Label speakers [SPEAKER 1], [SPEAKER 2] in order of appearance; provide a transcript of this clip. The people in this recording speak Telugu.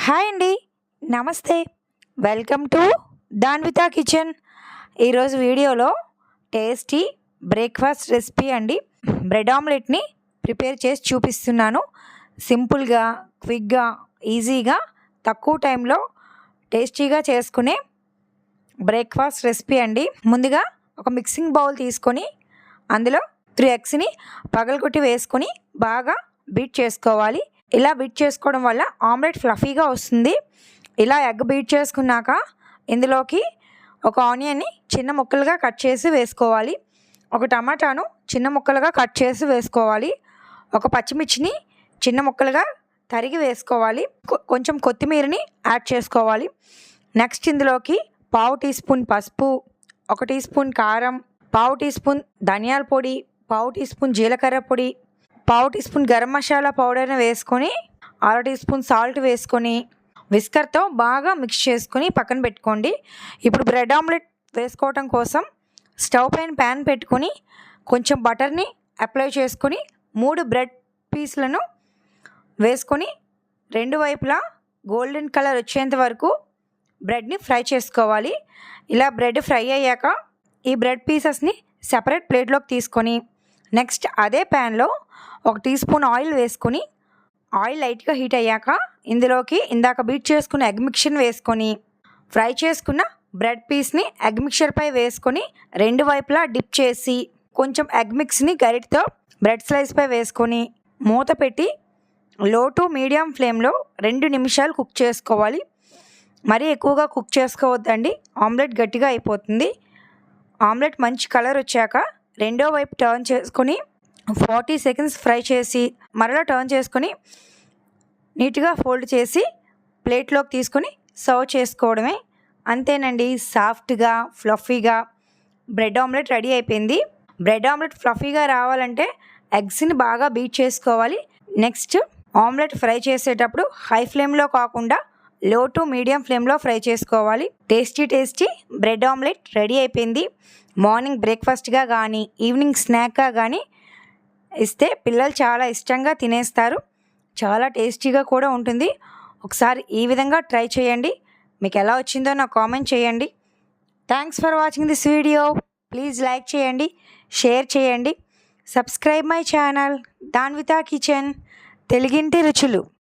[SPEAKER 1] హాయ్ అండి, నమస్తే. Welcome to Danvitha kitchen. ఈరోజు వీడియోలో టేస్టీ బ్రేక్ఫాస్ట్ రెసిపీ అండి. బ్రెడ్ ఆమ్లెట్ని ప్రిపేర్ చేసి చూపిస్తున్నాను. సింపుల్గా, క్విక్గా, ఈజీగా, తక్కువ టైంలో టేస్టీగా చేసుకునే బ్రేక్ఫాస్ట్ రెసిపీ అండి. ముందుగా ఒక మిక్సింగ్ బౌల్ తీసుకొని అందులో 3 ఎగ్స్ని పగలగొట్టి వేసుకొని బాగా బీట్ చేసుకోవాలి. ఇలా బీట్ చేసుకోవడం వల్ల ఆమ్లెట్ ఫ్లఫీగా వస్తుంది. ఇలా ఎగ్ బీట్ చేసుకున్నాక ఇందులోకి ఒక ఆనియన్ని చిన్న ముక్కలుగా కట్ చేసి వేసుకోవాలి. ఒక టమాటాను చిన్న ముక్కలుగా కట్ చేసి వేసుకోవాలి. ఒక పచ్చిమిర్చిని చిన్న ముక్కలుగా తరిగి వేసుకోవాలి. కొంచెం కొత్తిమీరని యాడ్ చేసుకోవాలి. నెక్స్ట్ ఇందులోకి 1/2 టీ స్పూన్ పసుపు, 1 టీ స్పూన్ కారం, 1/2 టీ స్పూన్ ధనియాల పొడి, 1/2 టీ స్పూన్ జీలకర్ర పొడి, 1/2 టీ స్పూన్ గరం మసాలా పౌడర్ని వేసుకొని 1/2 టీ స్పూన్ సాల్ట్ వేసుకొని విస్కర్తో బాగా మిక్స్ చేసుకొని పక్కన పెట్టుకోండి. ఇప్పుడు బ్రెడ్ ఆమ్లెట్ వేసుకోవటం కోసం స్టవ్ పైన ప్యాన్ పెట్టుకొని కొంచెం బటర్ని అప్లై చేసుకొని 3 బ్రెడ్ పీస్లను వేసుకొని 2 వైపులా గోల్డెన్ కలర్ వచ్చేంత వరకు బ్రెడ్ని ఫ్రై చేసుకోవాలి. ఇలా బ్రెడ్ ఫ్రై అయ్యాక ఈ బ్రెడ్ పీసెస్ని సెపరేట్ ప్లేట్లోకి తీసుకొని నెక్స్ట్ అదే ప్యాన్లో 1 టీ స్పూన్ ఆయిల్ వేసుకొని ఆయిల్ లైట్గా హీట్ అయ్యాక ఇందులోకి ఇందాక బీట్ చేసుకున్న ఎగ్ మిక్చర్ని వేసుకొని ఫ్రై చేసుకున్న బ్రెడ్ పీస్ని ఎగ్ మిక్చర్పై వేసుకొని 2 వైపులా డిప్ చేసి కొంచెం ఎగ్ మిక్స్ని గరిటతో బ్రెడ్ స్లైస్పై వేసుకొని మూత పెట్టి లో టు మీడియం ఫ్లేమ్లో 2 నిమిషాలు కుక్ చేసుకోవాలి. మరీ ఎక్కువగా కుక్ చేసుకోవద్దండి, ఆమ్లెట్ గట్టిగా అయిపోతుంది. ఆమ్లెట్ మంచి కలర్ వచ్చాక రెండో వైపు టర్న్ చేసుకొని 40 సెకండ్స్ ఫ్రై చేసి మరలా టర్న్ చేసుకొని నీట్గా ఫోల్డ్ చేసి ప్లేట్లోకి తీసుకొని సర్వ్ చేసుకోవడమే. అంతేనండి, సాఫ్ట్గా ఫ్లఫీగా బ్రెడ్ ఆమ్లెట్ రెడీ అయిపోయింది. బ్రెడ్ ఆమ్లెట్ ఫ్లఫీగా రావాలంటే ఎగ్స్ని బాగా బీట్ చేసుకోవాలి. నెక్స్ట్ ఆమ్లెట్ ఫ్రై చేసేటప్పుడు హై ఫ్లేమ్లో కాకుండా లో టు మీడియం ఫ్లేమ్లో ఫ్రై చేసుకోవాలి. టేస్టీ బ్రెడ్ ఆమ్లెట్ రెడీ అయిపోయింది. మార్నింగ్ బ్రేక్ఫాస్ట్గా కానీ ఈవినింగ్ స్నాక్గా కానీ ఇస్తే పిల్లలు చాలా ఇష్టంగా తినేస్తారు. చాలా టేస్టీగా కూడా ఉంటుంది. ఒకసారి ఈ విధంగా ట్రై చేయండి. మీకు ఎలా వచ్చిందో నాకు కామెంట్ చేయండి. Thanks for watching this video. Please like చేయండి, షేర్ చేయండి, subscribe my channel Danvitha kitchen, తెలుగింటి రుచులు.